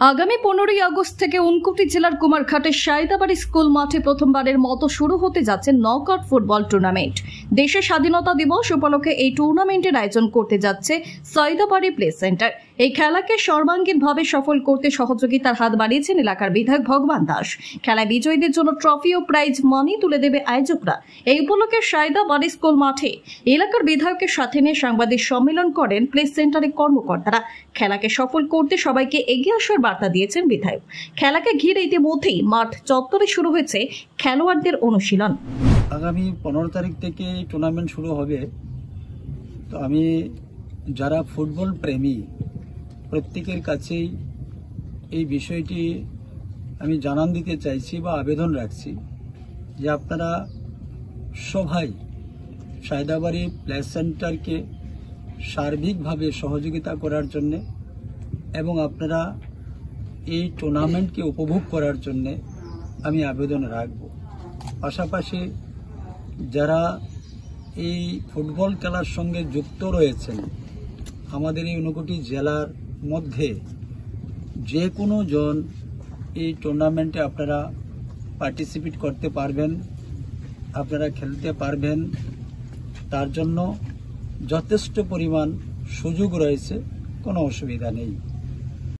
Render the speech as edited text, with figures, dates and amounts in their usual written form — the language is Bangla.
আগামী 15ই আগস্ট থেকে ঊনকোটি জেলার কুমারঘাটের সাইদাবাড়ি স্কুল মাঠে প্রথমবারের মতো শুরু হতে যাচ্ছে নকআউট ফুটবল টুর্নামেন্ট। দেশের স্বাধীনতা দিবস উপলক্ষে এই টুর্নামেন্টের আয়োজন করতে যাচ্ছে সাইদাবাড়ি প্লে সেন্টার। এই খেলাকে সর্বাঙ্গীনভাবে সফল করতে সহযোগিতার হাত বাড়িয়েছেন এলাকার বিধায়ক ভগবান দাস। খেলায় বিজয়ীদের জন্য ট্রফি ও প্রাইজ মানি তুলে দেবে আয়োজকরা। এই উপলক্ষে সাইদাবাড়ি স্কুল মাঠে এলাকার বিধায়কের সাথে নিয়ে সাংবাদিক সম্মেলন করেন প্লে সেন্টারের কর্মকর্তারা। খেলাকে সফল করতে সবাইকে এগিয়ে আসার বার্তা দিয়েছেন বিধায়ক। খেলাকে ঘিরে ইতিমধ্যেই মাঠ চত্বরে শুরু হয়েছে খেলোয়াড়দের অনুশীলন। আগামী 15 তারিখ থেকে টুর্নামেন্ট শুরু হবে। তো আমি যারা ফুটবল প্রেমী প্রত্যেকের কাছেই এই বিষয়টি আমি জানান দিতে চাইছি বা আবেদন রাখছি যে আপনারা সবাই সাইদাবাড়ি প্লে সেন্টারকে সার্বিকভাবে সহযোগিতা করার জন্য এবং আপনারা এই টুর্নামেন্টকে উপভোগ করার জন্য আমি আবেদন রাখব। পাশাপাশি যারা এই ফুটবল খেলার সঙ্গে যুক্ত রয়েছেন আমাদের এই ঊনকোটি জেলার মধ্যে যে কোনো জন এই টুর্নামেন্টে আপনারা পার্টিসিপেট করতে পারবেন, আপনারা খেলতে পারবেন। তার জন্য যথেষ্ট পরিমাণ সুযোগ রয়েছে, কোনো অসুবিধা নেই।